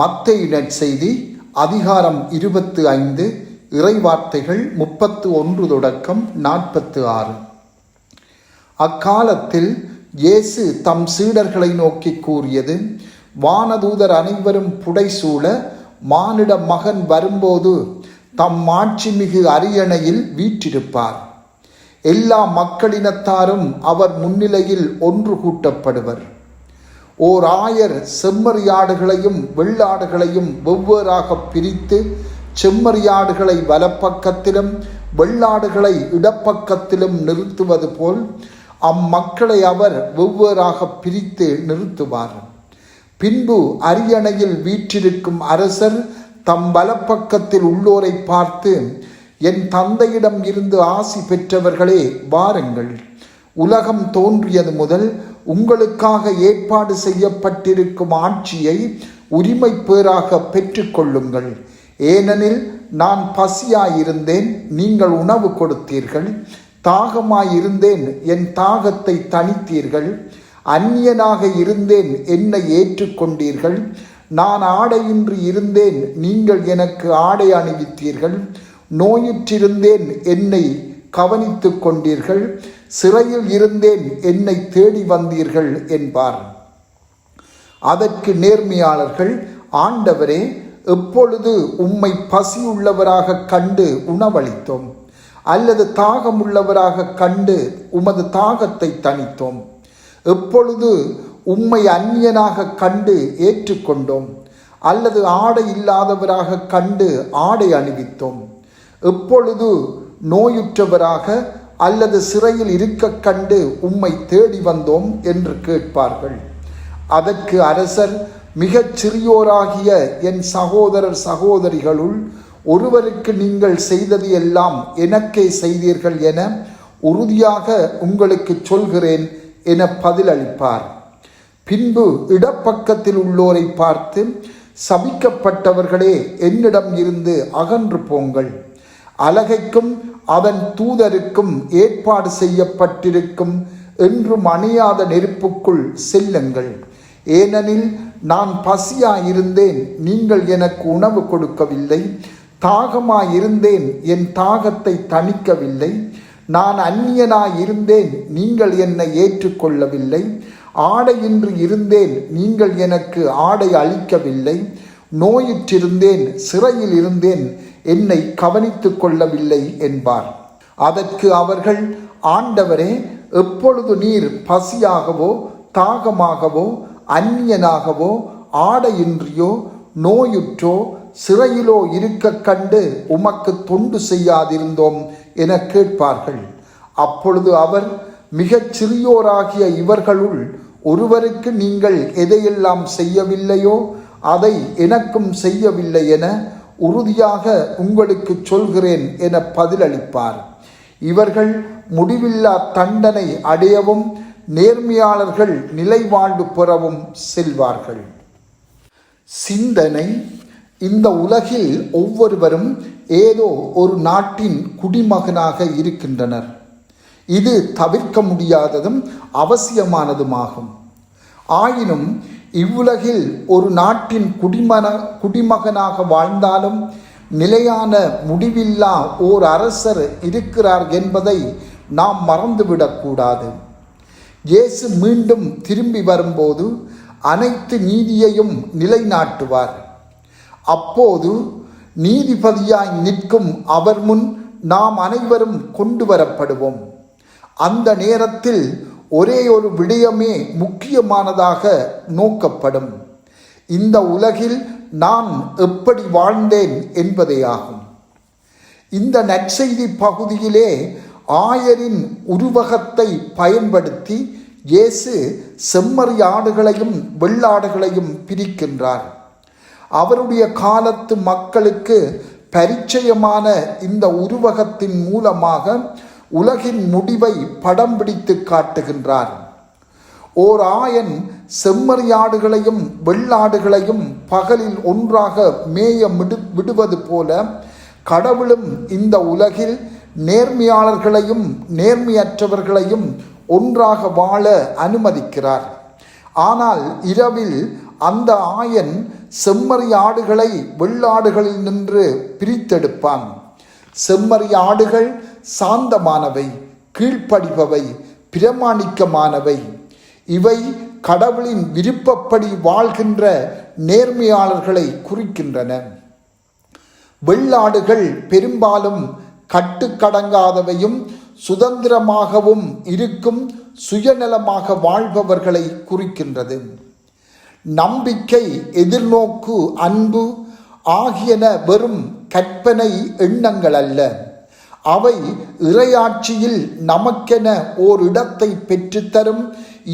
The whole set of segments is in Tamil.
மத்தேயு நற்செய்தி அதிகாரம் 25 இறைவார்த்தைகள் 31 தொடக்கம் 46. அக்காலத்தில் இயேசு தம் சீடர்களை நோக்கி கூறியது, வானதூதர் அனைவரும் புடைசூழ மானிட மகன் வரும்போது தம் மாட்சிமிகு அரியணையில் வீற்றிருப்பார். எல்லா மக்களினத்தாரும் அவர் முன்னிலையில் ஒன்று கூட்டப்படுவர். ஓர் ஆயர் செம்மறியாடுகளையும் வெள்ளாடுகளையும் வெவ்வேறாக பிரித்து செம்மறியாடுகளை வலப்பக்கத்திலும் வெள்ளாடுகளை இடப்பக்கத்திலும் நிறுத்துவது போல் அம்மக்களை அவர் வெவ்வேறாக பிரித்து நிறுத்துவார். பின்பு அரியணையில் வீற்றிருக்கும் அரசர் தம் வலப்பக்கத்தில் உள்ளோரை பார்த்து, என் தந்தையிடம் இருந்து ஆசி பெற்றவர்களே, வாருங்கள். உலகம் தோன்றியது முதல் உங்களுக்காக ஏற்பாடு செய்யப்பட்டிருக்கும் ஆட்சியை உரிமை பேறாக பெற்றுக்கொள்ளுங்கள். ஏனெனில் நான் பசியாயிருந்தேன், நீங்கள் உணவு கொடுத்தீர்கள். தாகமாயிருந்தேன், என் தாகத்தை தணித்தீர்கள். அந்நியனாக இருந்தேன், என்னை ஏற்றுக்கொண்டீர்கள். நான் ஆடையின்றி இருந்தேன், நீங்கள் எனக்கு ஆடை அணிவித்தீர்கள். நோயுற்றிருந்தேன், என்னை கவனித்து கொண்டீர்கள். சிறையில் இருந்தேன், என்னை தேடி வந்தீர்கள் என்பார். அதற்கு நேர்மையாளர்கள், ஆண்டவரே, எப்பொழுது உம்மை பசியுள்ளவராக கண்டு உணவளித்தோம், அல்லது தாகமுள்ளவராக கண்டு உமது தாகத்தை தணித்தோம்? எப்பொழுது உம்மை அந்நியனாக கண்டு ஏற்றுக்கொண்டோம், அல்லது ஆடை இல்லாதவராக கண்டு ஆடை அணிவித்தோம்? எப்பொழுது நோயுற்றவராக அல்லது சிறையில் இருக்க கண்டு உம்மை தேடி வந்தோம் என்று கேட்பார்கள். அதற்கு அரசர், மிகச் சிறியோராகிய என் சகோதரர் சகோதரிகளுள் ஒருவருக்கு நீங்கள் செய்தது எல்லாம் எனக்கே செய்தீர்கள் என உறுதியாக உங்களுக்கு சொல்கிறேன் என பதிலளிப்பார். பின்பு இடப்பக்கத்தில் உள்ளோரை பார்த்து, சபிக்கப்பட்டவர்களே, என்னிடம் இருந்து அகன்று போங்கள். அலகைக்கும் அதன் தூதருக்கும் ஏற்பாடு செய்யப்பட்டிருக்கும் என்றும் அணையாத நெருப்புக்குள் செல்லுங்கள். ஏனெனில் நான் பசியாயிருந்தேன், நீங்கள் எனக்கு உணவு கொடுக்கவில்லை. தாகமாயிருந்தேன், என் தாகத்தை தணிக்கவில்லை. நான் அந்நியனாயிருந்தேன், நீங்கள் என்னை ஏற்றுக்கொள்ளவில்லை. ஆடையின்றி இருந்தேன், நீங்கள் எனக்கு ஆடை அளிக்கவில்லை. நோயுற்றிருந்தேன், சிறையில் இருந்தேன், என்னை கவனித்து கொள்ளவில்லை என்பார். அதற்கு அவர்கள், ஆண்டவரே, எப்பொழுது நீர் பசியாகவோ தாகமாகவோ அந்நியனாகவோ ஆடையின்றியோ நோயுற்றோ சிறையிலோ இருக்க கண்டு உமக்கு தொண்டு செய்யாதிருந்தோம் என கேட்பார்கள். அப்பொழுது அவர், மிகச் சிறியோராகிய இவர்களுள் ஒருவருக்கு நீங்கள் எதையெல்லாம் செய்யவில்லையோ அதை எனக்கும் செய்யவில்லை என உறுதியாக உங்களுக்கு சொல்கிறேன் என பதிலளிப்பார். இவர்கள் முடிவில்லா தண்டனை அடையவும் நேர்மையாளர்கள் நிலைவாழ்வு பெறவும் செல்வார்கள். சிந்தனை: இந்த உலகில் ஒவ்வொருவரும் ஏதோ ஒரு நாட்டின் குடிமகனாக இருக்கின்றனர். இது தவிர்க்க முடியாததும் அவசியமானதுமாகும். ஆயினும் இவ்வுலகில் ஒரு நாட்டின் குடிமகனாக வாழ்ந்தாலும் நிலையான முடிவில்லா ஓர் அரசர் இருக்கிறார் என்பதை நாம் மறந்துவிடக்கூடாது. இயேசு மீண்டும் திரும்பி வரும்போது அனைத்து நீதியையும் நிலைநாட்டுவார். அப்போது நீதிபதியாய் நிற்கும் அவர் முன் நாம் அனைவரும் கொண்டு வரப்படுவோம். அந்த நேரத்தில் ஒரே ஒரு விடயமே முக்கியமானதாக நோக்கப்படும். இந்த உலகில் நான் எப்படி வாழ்ந்தேன் என்பதேயாகும். இந்த நற்செய்தி பகுதியிலே ஆயரின் உருவகத்தை பயன்படுத்தி இயேசு செம்மறியாடுகளையும் வெள்ளாடுகளையும் பிரிக்கின்றார். அவருடைய காலத்து மக்களுக்கு பரிச்சயமான இந்த உருவகத்தின் மூலமாக உலகின் முடிவை படம் பிடித்து காட்டுகின்றார். ஓர் ஆயன் செம்மறியாடுகளையும் வெள்ளாடுகளையும் பகலில் ஒன்றாக மேய விடுவது போல கடவுளும் இந்த உலகில் நேர்மையாளர்களையும் நேர்மையற்றவர்களையும் ஒன்றாக வாழ அனுமதிக்கிறார். ஆனால் இரவில் அந்த ஆயன் செம்மறி ஆடுகளை வெள்ளாடுகளில் நின்று பிரித்தெடுப்பான். செம்மறி ஆடுகள் சாந்தமானவை, கீழ்ப்படிபவை, பிரமாணிக்கமானவை. இவை கடவுளின் விருப்பப்படி வாழ்கின்ற நேர்மையாளர்களை குறிக்கின்றன. வெள்ளாடுகள் பெரும்பாலும் கட்டுக்கடங்காதவையும் சுதந்திரமாகவும் இருக்கும் சுயநலமாக வாழ்பவர்களை குறிக்கின்றது. நம்பிக்கை, எதிர்நோக்கு, அன்பு ஆகியன வெறும் கற்பனை எண்ணங்கள் அல்ல. அவை இறையாட்சியில் நமக்கென ஓர் இடத்தை பெற்றுத்தரும்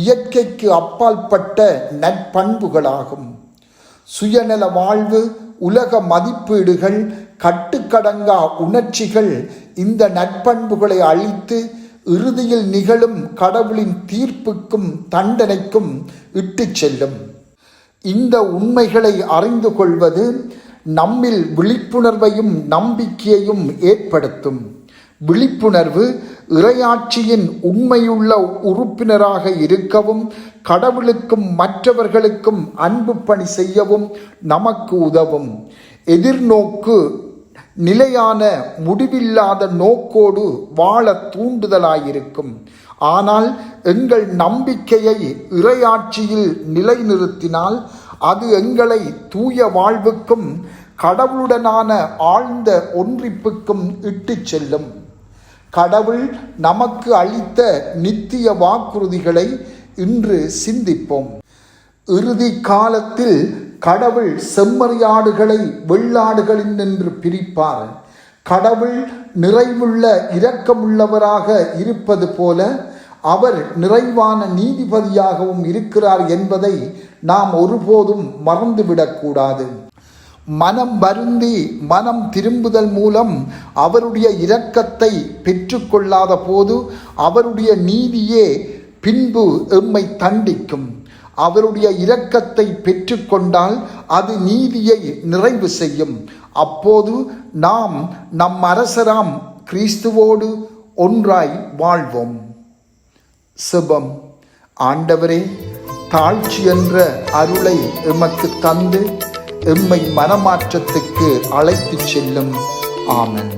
இயற்கைக்கு அப்பாற்பட்ட நற்பண்புகளாகும். சுயநல வாழ்வு, உலக மதிப்பீடுகள், கட்டுக்கடங்கா உணர்ச்சிகள் இந்த நற்பண்புகளை அழித்து இறுதியில் நிகழும் கடவுளின் தீர்ப்புக்கும் தண்டனைக்கும் இட்டு செல்லும். இந்த உண்மைகளை அறிந்து கொள்வது நம்மில் விழிப்புணர்வையும் நம்பிக்கையையும் ஏற்படுத்தும். விழிப்புணர்வு இறையாட்சியின் உண்மையுள்ள உறுப்பினராக இருக்கவும் கடவுளுக்கும் மற்றவர்களுக்கும் அன்பு பணி செய்யவும் நமக்கு உதவும். எதிர்நோக்கு நிலையான முடிவில்லாத நோக்கோடு வாழ தூண்டுதலாயிருக்கும். ஆனால் எங்கள் நம்பிக்கையை இறையாட்சியில் நிலைநிறுத்தினால் அது எங்களை தூய வாழ்வுக்கும் கடவுளுடனான ஆழ்ந்த ஒன்றிப்புக்கும் இட்டு செல்லும். கடவுள் நமக்கு அளித்த நித்திய வாக்குறுதிகளை இன்று சிந்திப்போம். இறுதி காலத்தில் கடவுள் செம்மறியாடுகளை வெள்ளாடுகளில் நின்று பிரிப்பார். கடவுள் நிறைவுள்ள இரக்கமுள்ளவராக இருப்பது போல அவர் நிறைவான நீதிபதியாகவும் இருக்கிறார் என்பதை நாம் ஒருபோதும் மறந்துவிடக்கூடாது. மனம் வருந்தி மனம் திரும்புதல் மூலம் அவருடைய இரக்கத்தை பெற்றுக்கொள்ளாத போது அவருடைய நீதியே பின்பு எம்மை தண்டிக்கும். அவருடைய இரக்கத்தை பெற்றுக்கொண்டால் அது நீதியை நிறைவு செய்யும். அப்போது நாம் நம் அரசராம் கிறிஸ்துவோடு ஒன்றாய் வாழ்வோம். செபம். ஆண்டவரே, தாழ்ச்சி என்ற அருளை எமக்கு தந்து எம்மை மனமாற்றத்துக்கு அழைத்துச் செல்லும். ஆமென்.